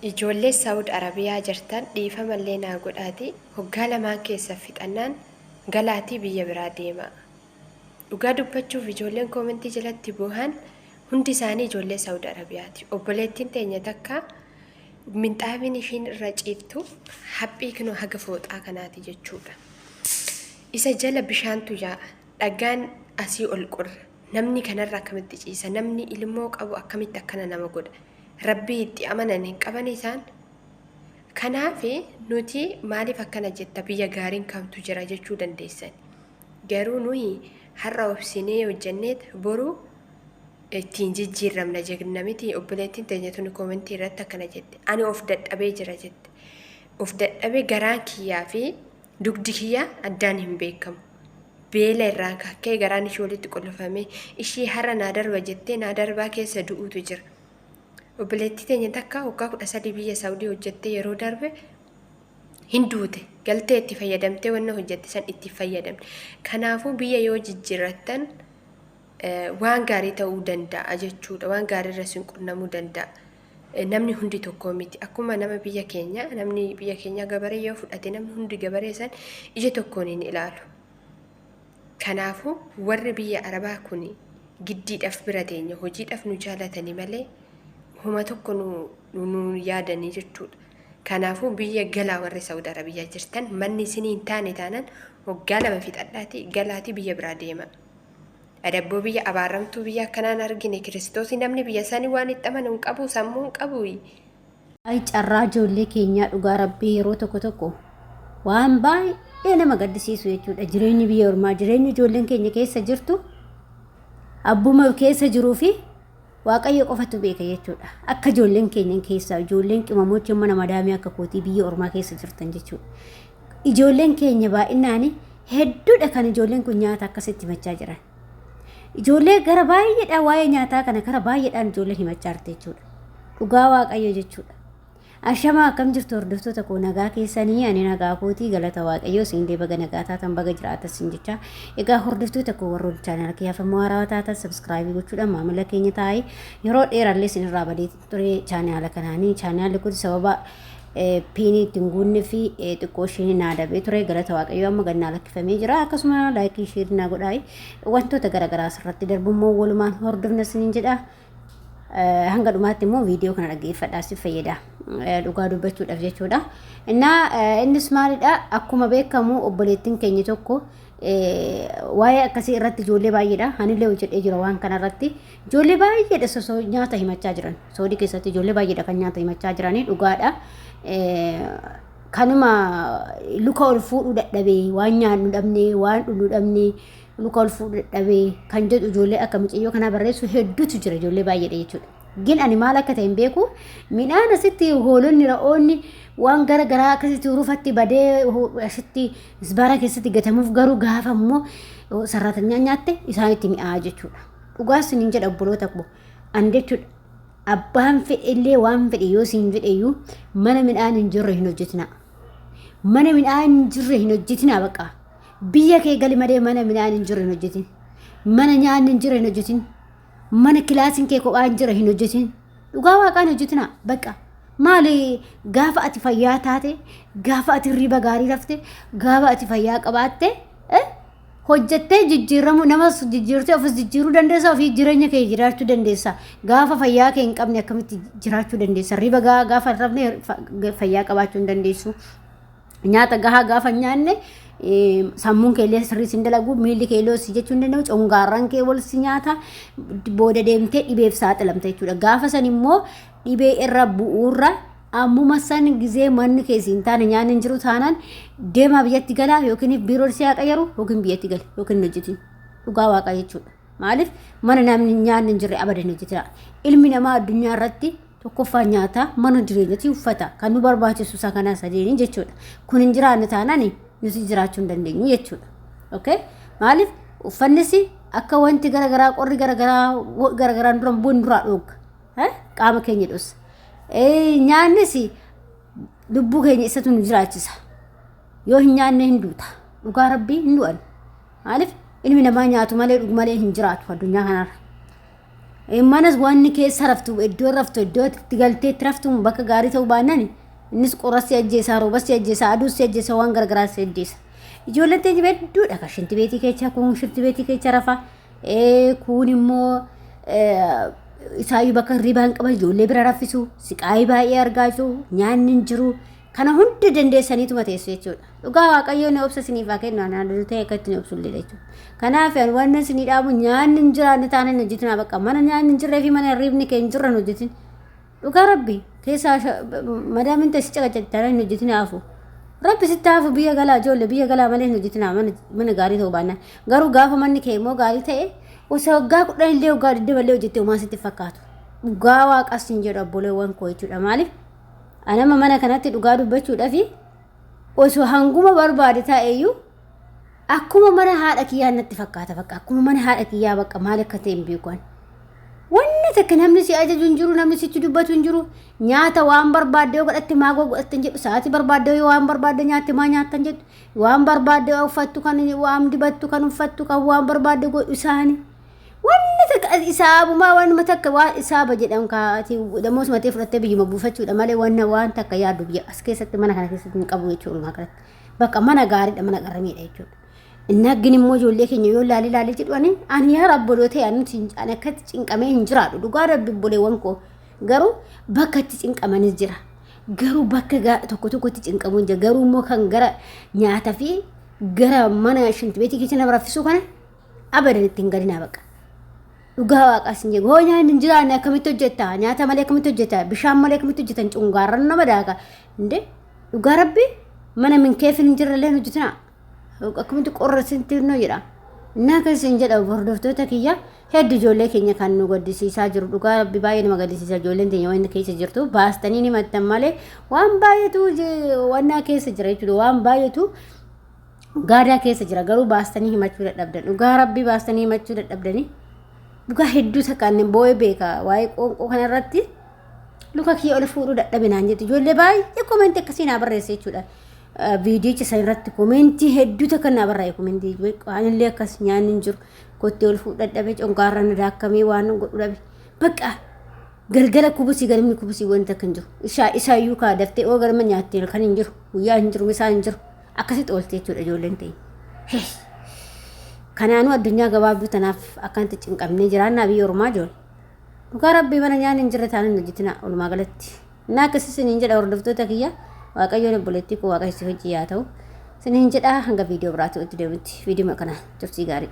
Ijoollee Saawud Arabiyaa jirtan dhiifamallee naa godhaati hoggaa lamaan keessa fixannaan galaatii biyya biraa deema. Dhugaa dubbachuuf ijoolleen koomentii jalatti bu'an hundi isaanii ijoollee Saawud Arabiyaati. Obboleettiin teenya takka minxaabiin ishiin irra ciiftu haphii kinoo haga fooxaa kanaati jechuudha. Isa jala bishaantu yaa'a. Dhagaan asii ol qorra. Namni kanarra akkamitti ciisa? Namni ilmoo qabu akkamitti akkana nama godha? Rabbii itti amanan hin qaban isaan. Kanaaf nuti maaliif akkana jetta biyya gaariin kamtu jira jechuu dandeessan. Garuu nuyi har'a obsinee hojjenneet boruu ittiin jijjiiramna jegna miti. Obboleettiin teenya tuni koomentii irratti akkana jette. Ani of dadhabee jira jette. Of dadhabee garaan kiyyaa fi dugdi kiyyaa addaan hin beekamu. Beela irraa kakkee garaan ishee walitti qollofamee ishii har'a naa darba jettee naa darbaa keessa du'uutu jira. Obboleettii teenya takka waggaa 13 biyya Saawudii hojjettee yeroo darbe hin duute galtee itti fayyadamtee wanna hojjette san itti fayyadamte. Kanaafuu biyya yoo jijjiirrattan waan gaarii ta'uu danda'a jechuudha. Waan gaarii irra sin qunnamuu danda'a. Namni hundi tokko miti. Akkuma nama biyya keenya namni biyya keenya gabaree yoo fudhate namni hundi gabaree san ija tokkoon hin ilaalu. Kanaafuu warri biyya Arabaa kun giddiidhaaf bira teenya hojiidhaaf nu jaalatanii malee homa tokko nu yaadanii jechuudha. Kanaafuu biyya galaa warri Saawud Arabiyaa jirtan manni isinii hin taane taanaan waggaa lama fixadhaati galaatii biyya biraa deema. Adabboo biyya abaaramtuu biyya akkanaan argine Kiristoosii namni biyya isaanii waan itti amanu hin qabu sammuu hin qabu. Ay carraa ijoollee keenyaa dhugaa Rabbii yeroo tokko tokko waan baay'ee nama gaddisiisu jechuudha. Jireenyi biyya ormaa jireenyi ijoolleen keenya keessa jirtu abbuma keessa jiruu fi Waaqayyo qofatu beeka jechuudha. Akka ijoolleen keenya keessa ijoolleen qimamochi mana madaamii akka kootii biyya ormaa keessa jirtan jechuudha. Ijoolleen keenya baay'inaan hedduudha kan ijoolleen kun nyaata akkasitti himachaa jiran. Ijoollee gara baay'eedhaan waa'ee nyaataa kana gara baay'eedhaan ijoolleen himachaa jirti jechuudha. Dhugaa Waaqayyo jechuudha. Ashama akkam jirtu hordoftoota koo nagaa keessanii ani nagaa kootii galata Waaqayyo siindee baga nagaa taatan baga jiraatan sin jecha. Egaa hordoftoota koo warra chaanal kiyyaafamuu haarawaa taatan subscribe gochuudhaan maamila keenya taa'ee yeroo dheerallee sinirraa badee ture chaanala kanaanii chaanalli kun sababa piinii ittiin guunne fi xiqqoo isheen naadabee ture galata Waaqayyo amma gannaa lakkifamee jira. Akkasuma laayikii sheer naa godhaa wantoota garaagaraa asirratti darbummoo walumaan hordofna sinin jedha. Hanga dhumaatti immoo viidiyoo kana dhaggeeffadhaa si fayyada. Dhugaa dubbachuudhaaf jechuudha. Innis maalidha akkuma beekamu obboleettiin keenya tokko waa'ee akkasii irratti ijoollee baay'eedha. Anillee hojjedhee jira waan kana irratti ijoollee baay'eedha sosoo nyaata himachaa jiran. Saawudii keessatti ijoollee baay'eedha kan nyaata himachaa jiranii dhugaadha. Kanuma luka ol fuudhuu dadhabee waan nyaannu dhabnee waan dhugnu dhabnee luka ol fuudhuu dadhabee kan jedhu ijoollee akka mucayyoo kana barreessu hedduutu jira ijoollee baay'eedha jechuudha. Gin ani maal akka ta'e hin beeku midhaan asitti hoolonni ra'oonni waan gara garaa akkasitti rufatti badee asitti isbaara keessatti gatamuuf garuu gaafa immoo sarratanii nyaatte isaanitti mi'aa jechuudha. Dhugaa siniin jedha obboloota koo an jechuudha. Abbaan fedhellee waan fedhe yoo siin fedheyyuu mana midhaan hin jirre hin hojjetina. Mana midhaan hin jirre hin hojjetina baqa. Biyya kee gali malee mana midhaan hin jirre hin hojjetin. Mana nyaanni hin jirre hin hojjetin. Mana kilaasiin kee kophaa hin jirre hin hojjetin. Dhugaa Waaqaan hojjetina baqa. Maali gaafa ati fayyaa taate gaafa ati riba gaarii rafte gaafa ati fayyaa qabaatte hojjettee jijjiiramu namas jijjiirtee ofis jijjiiruu dandeessa ofii jireenya kee jiraachuu dandeessa. Gaafa fayyaa kee hin qabne akkamitti jiraachuu dandeessa? Riba gaafa rafne fayyaa qabaachuu hin dandeessu. Nyaata gahaa gaafa nyaanne sammuun keellee sirrii sin dalagu miilli keelloo si jechuu hin danda'u congaarraan kee wal si nyaata booda deemtee dhibeef saaxilamta jechuudha. Gaafa san immoo dhibee irra bu'uurra ammuma san gizee manni keessi hin taane nyaanni hin jiru taanaan deemaa biyyatti galaa yookiin biiroo si qayaru yookiin biyyatti gali yookiin hojjetin. Dhugaa Waaqa jechuudha. Maaliif mana namni nyaanni hin jirre abadan hojjetira. Ilmi namaa addunyaa irratti tokkoffaa nyaata mana jireenyatii uffata kan nu barbaachisu isa kana sadeeni jechuudha. Kun hin jiraanne taanaan nuti jiraachuu hin dandeenyu jechuudha. Okay? Maaliif uffannis akka wanti garagaraa qorri garagaraan dura bu'uun duraa dhooga. Qaama keenya dhus. Nyaannis lubbuu keenya isatu nu jiraachisa. Yoo hin nyaanne hin duuta. Dhugaa Rabbii hin du'an. Maaliif ilmi namaa nyaatu malee dhugu malee hin jiraatu addunyaa kanarra. manas waan keessa raftu iddoo itti galtee raftu bakka gaarii ta'uu baannaan innis qorrasi ajjeesaa roobasi ajjeesaa aduusi ajjeesaa waan gargaraas ajjeesa ijoolleen teenya bedduudha ka shinti beetii keessa kun shirti beetii keessa rafa kun immoo isaayyuu bakka hirribaan qaban ijoollee bira raffisu siqaayii baay'ee argaa jiru nyaanni hin jiru kana hundi dandeessaniituma teessu jechuudha dhugaa waaqayyoon obsa isiniif haa kennu anaan ta'e akka ittiin obsullee jechuudha kanaaf waan isinii dhaabu nyaanni hin jiraanne taanaan hojjetinaa bakka mana nyaanni hin jirree fi mana hirribni kee hin jirran hojjetin dhugaa rabbi keessaa madaamin ta'e si caqacactaanaan hin hojjetinaa hafu rabbi sitti hafu biyya galaa ijoollee biyya galaa malee hin hojjetinaa mana gaarii ta'uu baannaan garuu gaafa manni kee immoo gaarii ta'e osoo waggaa 10 illee waggaa 20 illee hojjettee homaa sitti fakkaatu dhugaa waaqas hin jedhu obboleewwan koo jechuudha maaliif anama mana kanatti dhugaa dubbachuudhaaf osoo hanguma barbaade ta'eyyuu akkuma mana haadha kiyyaa natti fakkaata bakka akkuma mana haadha kiyyaa bakka maal akka ta'e hin beekan wanni takka namni si ajaju hin jiru namni sichi dubbatu hin jiru nyaata waan barbaadde godhatte maa godhatte jedhu sa'aatii barbaadde waan barbaadde nyaatte maa nyaattan jedhu waan barbaadde uffattu kan waan dibattu kan uffattu kan waan barbaadde godhu isaanii wanni takka isaabuma waan matakka waan isaaba jedhan kaati damoos matee fudhattee biyyuma buufachuudha malee waan takka yaadu biyya as keessatti mana kana keessatti hin qabu jechuudha makalatti bakka mana gaariidha mana qaramiidha jechuudha inni haggin immoo ijoollee keenya yoo laalee jedhani ani yaa rabboloota yaa nuti ani akkatti cinqamee hin jiraadhu dhugaa rabbi boleewwan koo garuu bakka itti cinqamanis jira garuu bakka tokkotti cinqamu jira garuu immoo kan gara nyaata fi gara mana shinti beetii keessa nama raffisuu kana abadan ittiin gadinaa bakka dhugaa waaqas hin jedhu hoo nyaanni hin jiraanne akkamitti hojjetta nyaata malee akkamitti hojjetta bishaan malee akkamitti hojjetan cungaarran nama daaka inde dhugaa rabbi mana min keefin hin jirre illee hojjetina akkamitti qorrasinti no jedha innaa keessa hin jedha hordoftoota kiyya hedduu ijoollee keenya kan nu gaddisiisaa jiru dhugaa rabbi baay'ee nama gaddisiisaa ijoolleen teenya waan keessa jirtu baastanii ni mattan malee waan baay'eetu wannaa keessa jira jechuudha waan baay'eetu gaadaa keessa jira garuu baastanii himachuu dadhabdan dhugaa rabbi baastanii himachuu dadhabdanii dhugaa hedduu takkaan boo'ee beeka waa'ee qoonqoo kanarratti luka kiyya ol fuudhuu dadhabinaan jettu ijoollee baay'ee koomenti akkasii naa barreessa jechuudha viidiyoocha isa irratti koomentii hedduu takka naa barraa'e koomentii waanillee akkas nyaanni hin jiru kottee ol fuudhu dadhabee congaarraan daakkamee waan godhu dhabe bakka galgala kubusii galmi kubusii wanta kan jiru isaayyuu kaa daftee oo galma nyaattee kan hin jiru guyyaa hin jiru misaa hin jiru akkasitti oolte jechuudha ijoolleen ta'e kanaanuu addunyaa gabaabduu tanaaf akkanatti cinqamnee jiraannaa biyya ormaa jiru dhugaa rabbii mana nyaanni hin jirre taanaan hojjetina olumaa galatti innaa akkasii siniin jedha hordoftoota kiyya waaqayyoon obboleettii koo waaqayyo hojii yaa ta'u siniin jedha hanga viidiyoo biraatti itti deebitti viidiyoo kana turtii gaarii